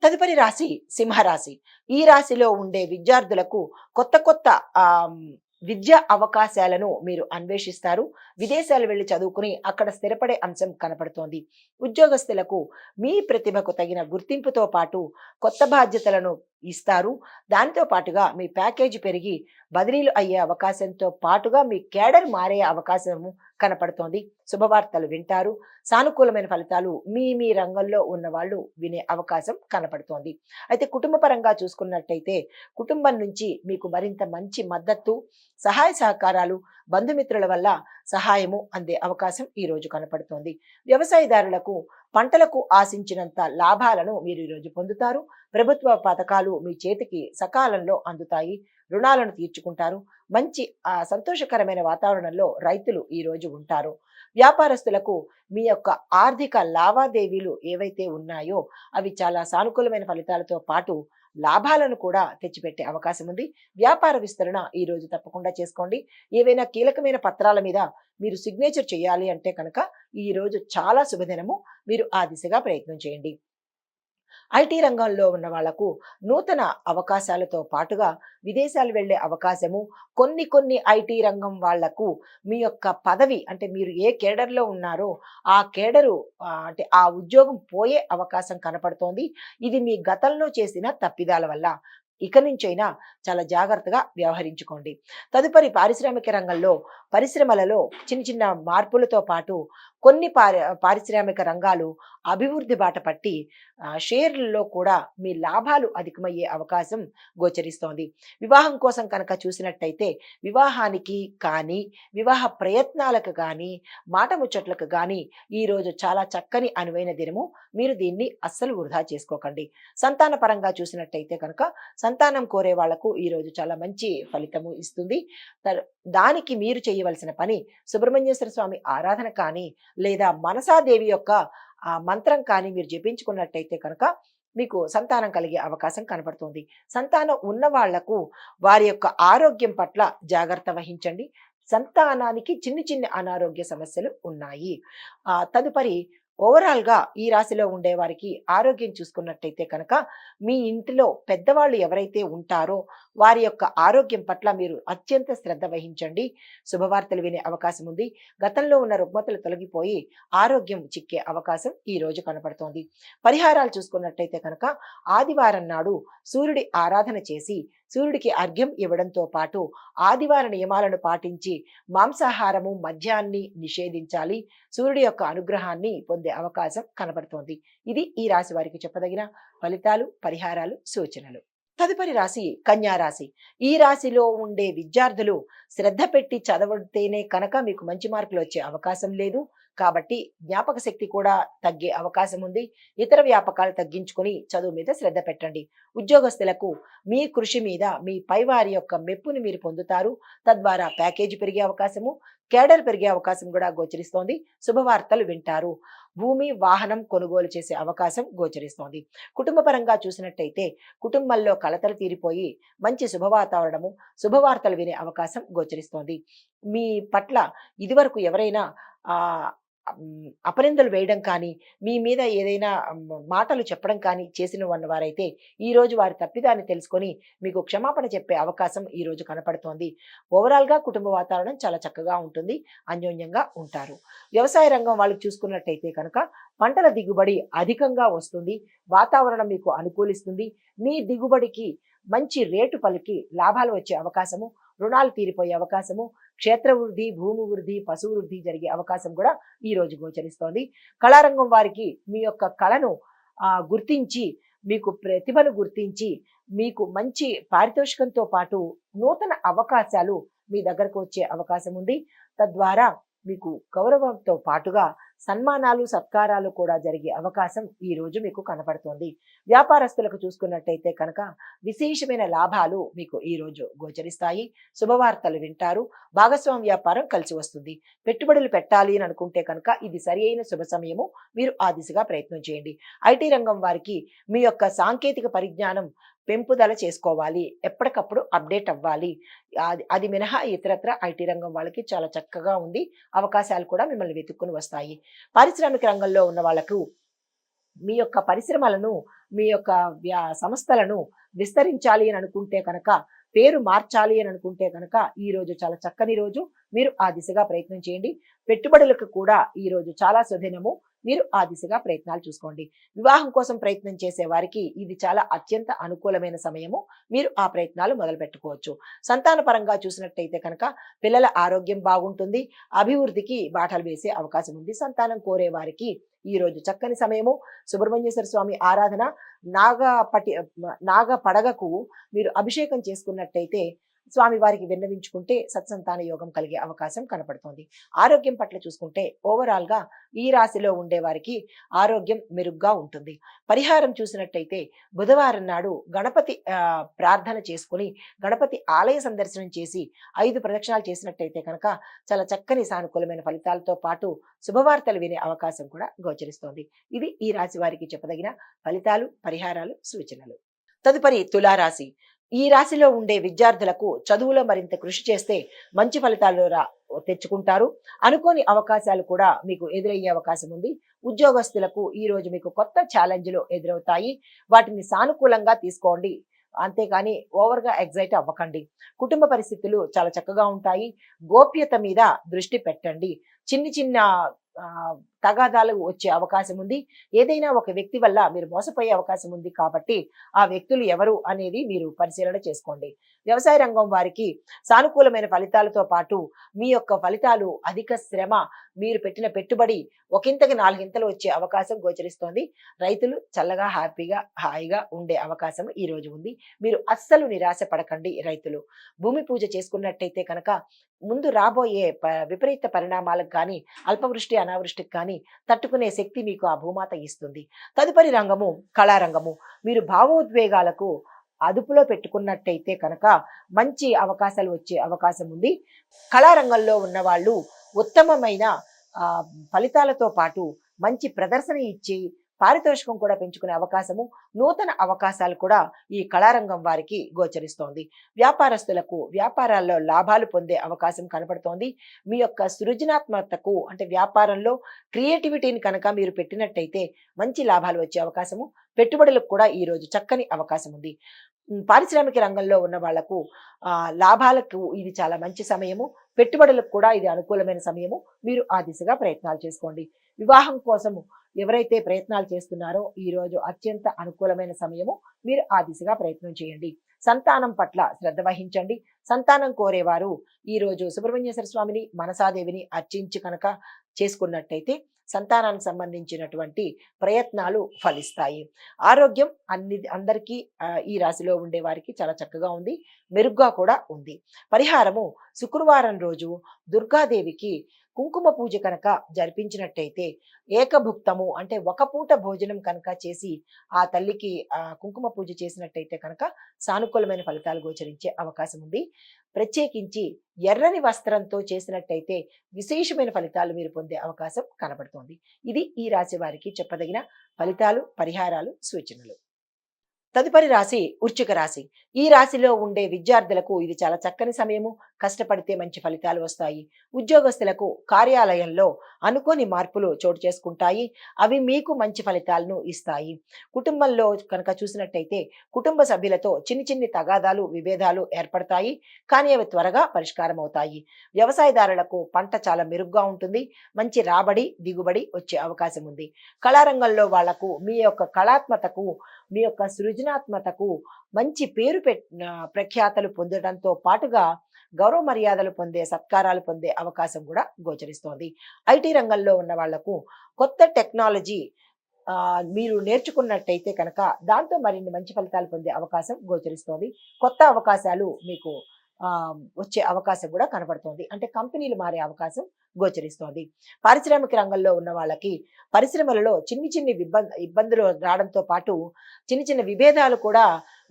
తదుపరి రాశి సింహరాశి. ఈ రాశిలో ఉండే విద్యార్థులకు కొత్త కొత్త ఆహ్, విద్యా అవకాశాలను మీరు అన్వేషిస్తారు. విదేశాలు వెళ్లి చదువుకుని అక్కడ స్థిరపడే అంశం కనపడుతోంది. ఉద్యోగస్తులకు మీ ప్రతిభకు తగిన గుర్తింపుతో పాటు కొత్త బాధ్యతలను ఇస్తారు. దానితో పాటుగా మీ ప్యాకేజీ పెరిగి బదిలీలు అయ్యే అవకాశంతో పాటుగా మీ కేడర్ మారే అవకాశము కనపడుతోంది. శుభవార్తలు వింటారు. సానుకూలమైన ఫలితాలు మీ రంగంలో ఉన్న వాళ్ళు వినే అవకాశం కనపడుతోంది. అయితే కుటుంబ పరంగా చూసుకున్నట్టయితే కుటుంబం నుంచి మీకు మరింత మంచి మద్దతు, సహాయ సహకారాలు, బంధుమిత్రుల వల్ల సహాయము అందే అవకాశం ఈ రోజు కనపడుతోంది. వ్యవసాయదారులకు పంటలకు ఆశించినంత లాభాలను మీరు ఈరోజు పొందుతారు. ప్రభుత్వ పథకాలు మీ చేతికి సకాలంలో అందుతాయి. రుణాలను తీర్చుకుంటారు. మంచి సంతోషకరమైన వాతావరణంలో రైతులు ఈ రోజు ఉంటారు. వ్యాపారస్తులకు మీ యొక్క ఆర్థిక లావాదేవీలు ఏవైతే ఉన్నాయో అవి చాలా సానుకూలమైన ఫలితాలతో పాటు లాభాలను కూడా తెచ్చిపెట్టే అవకాశం ఉంది. వ్యాపార విస్తరణ ఈ రోజు తప్పకుండా చేసుకోండి. ఏవైనా కీలకమైన పత్రాల మీద మీరు సిగ్నేచర్ చేయాలి అంటే కనుక ఈ రోజు చాలా శుభదినము. మీరు ఆ దిశగా ప్రయత్నం చేయండి. ఐటీ రంగంలో ఉన్న వాళ్లకు నూతన అవకాశాలతో పాటుగా విదేశాలు వెళ్లే అవకాశము, కొన్ని ఐటీ రంగం వాళ్లకు మీ యొక్క పదవి అంటే మీరు ఏ కేడర్లో ఉన్నారో ఆ కేడరు అంటే ఆ ఉద్యోగం పోయే అవకాశం కనపడుతోంది. ఇది మీ గతంలో చేసిన తప్పిదాల వల్ల. ఇక నుంచైనా చాలా జాగ్రత్తగా వ్యవహరించుకోండి. తదుపరి పారిశ్రామిక రంగంలో పరిశ్రమలలో చిన్న మార్పులతో పాటు కొన్ని పారిశ్రామిక రంగాలు అభివృద్ధి బాట పట్టి షేర్లలో కూడా మీ లాభాలు అధికమయ్యే అవకాశం గోచరిస్తోంది. వివాహం కోసం కనుక చూసినట్టయితే వివాహానికి కానీ వివాహ ప్రయత్నాలకు కానీ మాట ముచ్చట్లకు కానీ ఈరోజు చాలా చక్కని అనువైన దినము. మీరు దీన్ని అస్సలు వృధా చేసుకోకండి. సంతాన పరంగా చూసినట్టయితే కనుక సంతానం కోరే వాళ్లకు ఈరోజు చాలా మంచి ఫలితము ఇస్తుంది. దానికి మీరు చేయవలసిన పని సుబ్రహ్మణ్యేశ్వర స్వామి ఆరాధన కానీ లేదా మనసాదేవి యొక్క మంత్రం కానీ మీరు జపించుకున్నట్టయితే కనుక మీకు సంతానం కలిగే అవకాశం కనపడుతుంది. సంతానం ఉన్న వాళ్లకు వారి యొక్క ఆరోగ్యం పట్ల జాగ్రత్త వహించండి. సంతానానికి చిన్ని అనారోగ్య సమస్యలు ఉన్నాయి. తదుపరి ఓవరాల్గా ఈ రాశిలో ఉండే వారికి ఆరోగ్యం చూసుకున్నట్టయితే కనుక మీ ఇంటిలో పెద్దవాళ్ళు ఎవరైతే ఉంటారో వారి యొక్క ఆరోగ్యం పట్ల మీరు అత్యంత శ్రద్ధ వహించండి. శుభవార్తలు వినే అవకాశం ఉంది. గతంలో ఉన్న రుగ్మతలు తొలగిపోయి ఆరోగ్యం చిక్కే అవకాశం ఈ రోజు కనపడుతోంది. పరిహారాలు చూసుకున్నట్టయితే కనుక ఆదివారం నాడు సూర్యుడి ఆరాధన చేసి సూర్యుడికి అర్ఘ్యం ఇవ్వడంతో పాటు ఆదివార నియమాలను పాటించి మాంసాహారము మద్యాన్ని నిషేధించాలి. సూర్యుడి యొక్క అనుగ్రహాన్ని పొందే అవకాశం కనబడుతోంది. ఇది ఈ రాశి వారికి చెప్పదగిన ఫలితాలు, పరిహారాలు, సూచనలు. తదుపరి రాశి కన్యా రాశి. ఈ రాశిలో ఉండే విద్యార్థులు శ్రద్ధ పెట్టి చదవడితేనే కనుక మీకు మంచి మార్కులు వచ్చే అవకాశం లేదు. కాబట్టి జ్ఞాపక శక్తి కూడా తగ్గే అవకాశం ఉంది. ఇతర వ్యాపకాలు తగ్గించుకొని చదువు మీద శ్రద్ధ పెట్టండి. ఉద్యోగస్తులకు మీ కృషి మీద మీ పైవారి యొక్క మెప్పుని మీరు పొందుతారు. తద్వారా ప్యాకేజీ పెరిగే అవకాశము, కేడర్ పెరిగే అవకాశం కూడా గోచరిస్తోంది. శుభవార్తలు వింటారు. భూమి, వాహనం కొనుగోలు చేసే అవకాశం గోచరిస్తోంది. కుటుంబ పరంగా చూసినట్టయితే కుటుంబంలో కలతలు తీరిపోయి మంచి శుభవాతావరణము, శుభవార్తలు వినే అవకాశం గోచరిస్తోంది. మీ పట్ల ఇదివరకు ఎవరైనా ఆ అపనిందలు వేయడం కానీ మీ మీద ఏదైనా మాటలు చెప్పడం కానీ చేసిన వారైతే ఈ రోజు వారి తప్పిదాన్ని తెలుసుకొని మీకు క్షమాపణ చెప్పే అవకాశం ఈ రోజు కనపడుతోంది. ఓవరాల్గా కుటుంబ వాతావరణం చాలా చక్కగా ఉంటుంది. అన్యోన్యంగా ఉంటారు. వ్యవసాయ రంగం వాళ్ళకి చూసుకున్నట్టయితే కనుక పంటల దిగుబడి అధికంగా వస్తుంది. వాతావరణం మీకు అనుకూలిస్తుంది. మీ దిగుబడికి మంచి రేటు పలికి లాభాలు వచ్చే అవకాశము, రుణాలు తీరిపోయే అవకాశము, క్షేత్ర వృద్ధి, భూమి వృద్ధి, పశు వృద్ధి జరిగే అవకాశం కూడా ఈ రోజు గోచరిస్తోంది. కళారంగం వారికి మీ యొక్క కళను గుర్తించి మీకు ప్రతిభను గుర్తించి మీకు మంచి పారితోషికంతో పాటు నూతన అవకాశాలు మీ దగ్గరకు వచ్చే అవకాశం ఉంది. తద్వారా మీకు గౌరవంతో పాటుగా సన్మానాలు, సత్కారాలు కూడా జరిగే అవకాశం ఈ రోజు మీకు కనపడుతోంది. వ్యాపారస్తులకు చూసుకున్నట్టయితే కనుక విశేషమైన లాభాలు మీకు ఈ రోజు గోచరిస్తాయి. శుభవార్తలు వింటారు. భాగస్వామ్య వ్యాపారం కలిసి వస్తుంది. పెట్టుబడులు పెట్టాలి అని అనుకుంటే కనుక ఇది సరి అయిన శుభ సమయము. మీరు ఆ దిశగా ప్రయత్నం చేయండి. ఐటీ రంగం వారికి మీ యొక్క సాంకేతిక పరిజ్ఞానం పెంపుదల చేసుకోవాలి. ఎప్పటికప్పుడు అప్డేట్ అవ్వాలి. అది మినహా ఇతరత్ర ఐటీ రంగం వాళ్ళకి చాలా చక్కగా ఉంది. అవకాశాలు కూడా మిమ్మల్ని వెతుక్కుని వస్తాయి. పారిశ్రామిక రంగంలో ఉన్న వాళ్ళకు మీ యొక్క పరిశ్రమలను, మీ యొక్క సంస్థలను విస్తరించాలి అని అనుకుంటే కనుక, పేరు మార్చాలి అని అనుకుంటే కనుక, ఈ రోజు చాలా చక్కని రోజు. మీరు ఆ దిశగా ప్రయత్నం చేయండి. పెట్టుబడులకు కూడా ఈ రోజు చాలా సుదినము. మీరు ఆ దిశగా ప్రయత్నాలు చూసుకోండి. వివాహం కోసం ప్రయత్నం చేసే వారికి ఇది చాలా అత్యంత అనుకూలమైన సమయము. మీరు ఆ ప్రయత్నాలు మొదలు పెట్టుకోవచ్చు. సంతాన పరంగా చూసినట్టయితే కనుక పిల్లల ఆరోగ్యం బాగుంటుంది. అభివృద్ధికి బాటలు వేసే అవకాశం ఉంది. సంతానం కోరే వారికి ఈ రోజు చక్కని సమయము. సుబ్రహ్మణ్యేశ్వర స్వామి ఆరాధన, నాగపటి నాగ పడగకు మీరు అభిషేకం చేసుకున్నట్టయితే స్వామి వారికి విన్నవించుకుంటే సత్సంతాన యోగం కలిగే అవకాశం కనపడుతోంది. ఆరోగ్యం పట్ల చూసుకుంటే ఓవరాల్ గా ఈ రాశిలో ఉండే వారికి ఆరోగ్యం మెరుగ్గా ఉంటుంది. పరిహారం చూసినట్టయితే బుధవారం నాడు గణపతి ప్రార్థన చేసుకుని గణపతి ఆలయ సందర్శనం చేసి 5 ప్రదక్షిణాలు చేసినట్టయితే కనుక చాలా చక్కని సానుకూలమైన ఫలితాలతో పాటు శుభవార్తలు వినే అవకాశం కూడా గోచరిస్తోంది. ఇది ఈ రాశి వారికి చెప్పదగిన ఫలితాలు, పరిహారాలు, సూచనలు. తదుపరి తులారాశి. ఈ రాశిలో ఉండే విద్యార్థులకు చదువులో మరింత కృషి చేస్తే మంచి ఫలితాలు తెచ్చుకుంటారు. అనుకోని అవకాశాలు కూడా మీకు ఎదురయ్యే అవకాశం ఉంది. ఉద్యోగస్తులకు ఈ రోజు మీకు కొత్త ఛాలెంజ్లు ఎదురవుతాయి. వాటిని సానుకూలంగా తీసుకోండి. అంతేకాని ఓవర్గా ఎగ్జైట్ అవ్వకండి. కుటుంబ పరిస్థితులు చాలా చక్కగా ఉంటాయి. గోప్యత మీద దృష్టి పెట్టండి. చిన్న చిన్న తగాదాలు వచ్చే అవకాశం ఉంది. ఏదైనా ఒక వ్యక్తి వల్ల మీరు మోసపోయే అవకాశం ఉంది కాబట్టి ఆ వ్యక్తులు ఎవరు అనేది మీరు పరిశీలన చేసుకోండి. వ్యవసాయ రంగం వారికి సానుకూలమైన ఫలితాలతో పాటు మీ యొక్క ఫలితాలు అధిక శ్రమ, మీరు పెట్టిన పెట్టుబడి ఒకంతకి 4 వచ్చే అవకాశం గోచరిస్తోంది. రైతులు చల్లగా హ్యాపీగా హాయిగా ఉండే అవకాశం ఈ రోజు ఉంది. మీరు అస్సలు నిరాశ పడకండి రైతులు. భూమి పూజ చేసుకున్నట్టయితే కనుక ముందు రాబోయే విపరీత పరిణామాలకు కానీ, అల్పవృష్టి అనావృష్టికి కానీ తట్టుకునే శక్తి మీకు ఆ భూమాత ఇస్తుంది. తదుపరి రంగము కళారంగము. మీరు భావోద్వేగాలకు అదుపులో పెట్టుకున్నట్టయితే కనుక మంచి అవకాశాలు వచ్చే అవకాశం ఉంది. కళారంగంలో ఉన్న వాళ్ళు ఉత్తమమైన ఫలితాలతో పాటు మంచి ప్రదర్శన ఇచ్చి పారితోషికం కూడా పెంచుకునే అవకాశము, నూతన అవకాశాలు కూడా ఈ కళారంగం వారికి గోచరిస్తోంది. వ్యాపారస్తులకు వ్యాపారాల్లో లాభాలు పొందే అవకాశం కనపడుతోంది. మీ యొక్క సృజనాత్మకతకు అంటే వ్యాపారంలో క్రియేటివిటీని కనుక మీరు పెట్టినట్టయితే మంచి లాభాలు వచ్చే అవకాశము, పెట్టుబడులకు కూడా ఈ రోజు చక్కని అవకాశం ఉంది. పారిశ్రామిక రంగంలో ఉన్న వాళ్లకు లాభాలకు ఇది చాలా మంచి సమయము. పెట్టుబడులకు కూడా ఇది అనుకూలమైన సమయము. మీరు ఆ దిశగా ప్రయత్నాలు చేసుకోండి. వివాహం కోసము ఎవరైతే ప్రయత్నాలు చేస్తున్నారో ఈ రోజు అత్యంత అనుకూలమైన సమయము. మీరు ఆ దిశగా ప్రయత్నం చేయండి. సంతానం పట్ల శ్రద్ధ వహించండి. సంతానం కోరేవారు ఈ రోజు సుబ్రహ్మణ్యేశ్వర స్వామిని, మనసాదేవిని అర్చించి కనుక చేసుకున్నట్టయితే సంతానానికి సంబంధించినటువంటి ప్రయత్నాలు ఫలిస్తాయి. ఆరోగ్యం అందరికీ ఈ రాశిలో ఉండే వారికి చాలా చక్కగా ఉంది, మెరుగ్గా కూడా ఉంది. పరిహారము శుక్రవారం రోజు దుర్గాదేవికి కుంకుమ పూజ కనుక జరిపించినట్టయితే ఏకభుక్తము అంటే ఒక పూట భోజనం కనుక చేసి ఆ తల్లికి కుంకుమ పూజ చేసినట్టయితే కనుక సానుకూలమైన ఫలితాలు గోచరించే అవకాశం ఉంది. ప్రత్యేకించి ఎర్రని వస్త్రంతో చేసినట్టయితే విశేషమైన ఫలితాలు మీరు పొందే అవకాశం కనబడుతోంది. ఇది ఈ రాశి వారికి చెప్పదగిన ఫలితాలు, పరిహారాలు, సూచనలు. తదుపరి రాశి వృశ్చిక రాశి. ఈ రాశిలో ఉండే విద్యార్థులకు ఇది చాలా చక్కని సమయము. కష్టపడితే మంచి ఫలితాలు వస్తాయి. ఉద్యోగస్తులకు కార్యాలయంలో అనుకోని మార్పులు చోటు చేసుకుంటాయి. అవి మీకు మంచి ఫలితాలను ఇస్తాయి. కుటుంబంలో కనుక చూసినట్టయితే కుటుంబ సభ్యులతో చిన్ని తగాదాలు, విభేదాలు ఏర్పడతాయి. కానీ అవి త్వరగా పరిష్కారం అవుతాయి. వ్యవసాయదారులకు పంట చాలా మెరుగ్గా ఉంటుంది. మంచి రాబడి, దిగుబడి వచ్చే అవకాశం ఉంది. కళారంగంలో వాళ్లకు మీ యొక్క కళాత్మతకు, మీ యొక్క సృజనాత్మకతకు మంచి పేరు ప్రఖ్యాతలు పొందడంతో పాటుగా గౌరవ మర్యాదలు పొందే, సత్కారాలు పొందే అవకాశం కూడా గోచరిస్తోంది. ఐటీ రంగంలో ఉన్న వాళ్లకు కొత్త టెక్నాలజీ మీరు నేర్చుకున్నట్టయితే కనుక దాంతో మరిన్ని మంచి ఫలితాలు పొందే అవకాశం గోచరిస్తోంది. కొత్త అవకాశాలు మీకు వచ్చే అవకాశం కూడా కనబడుతోంది. అంటే కంపెనీలు మారే అవకాశం గోచరిస్తోంది. పారిశ్రామిక రంగంలో ఉన్న వాళ్ళకి పరిశ్రమలలో చిన్ని ఇబ్బందులు రావడంతో పాటు చిన్న విభేదాలు కూడా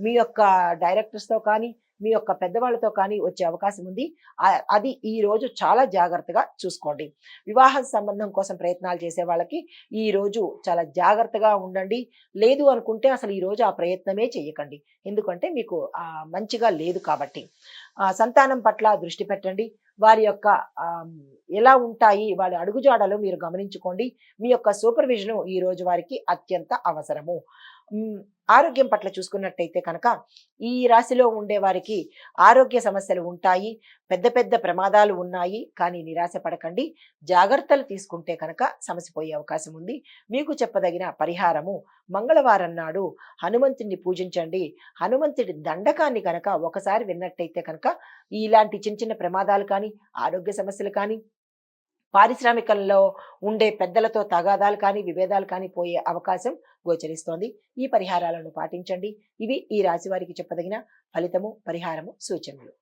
మీ యొక్క డైరెక్టర్స్తో కానీ, మీ యొక్క పెద్దవాళ్ళతో కానీ వచ్చే అవకాశం ఉంది. అది ఈ రోజు చాలా జాగ్రత్తగా చూసుకోండి. వివాహ సంబంధం కోసం ప్రయత్నాలు చేసే వాళ్ళకి ఈ రోజు చాలా జాగ్రత్తగా ఉండండి. లేదు అనుకుంటే అసలు ఈ రోజు ఆ ప్రయత్నమే చేయకండి. ఎందుకంటే మీకు మంచిగా లేదు కాబట్టి. సంతానం పట్ల దృష్టి పెట్టండి. వారి యొక్క ఎలా ఉంటాయి వాళ్ళ అడుగుజాడలు మీరు గమనించుకోండి. మీ యొక్క సూపర్విజన్ ఈ రోజు వారికి అత్యంత అవసరము. ఉమ్, ఆరోగ్యం పట్ల చూసుకున్నట్టయితే కనుక ఈ రాశిలో ఉండే వారికి ఆరోగ్య సమస్యలు ఉంటాయి. పెద్ద పెద్ద ప్రమాదాలు ఉన్నాయి. కానీ నిరాశ పడకండి. జాగ్రత్తలు తీసుకుంటే కనుక సమస్య పోయే అవకాశం ఉంది. మీకు చెప్పదగిన పరిహారము మంగళవారం నాడు హనుమంతుడిని పూజించండి. హనుమంతుడి దండకాన్ని కనుక ఒకసారి విన్నట్టయితే కనుక ఇలాంటి చిన్న చిన్న ప్రమాదాలు కానీ, ఆరోగ్య సమస్యలు కానీ, పారిశ్రామికంలో ఉండే పెద్దలతో తగాదాలు కానీ, విభేదాలు కానీ పోయే అవకాశం గోచరిస్తోంది. ఈ పరిహారాలను పాటించండి. ఇవి ఈ రాశి వారికి చెప్పదగిన ఫలితము, పరిహారము, సూచనలు.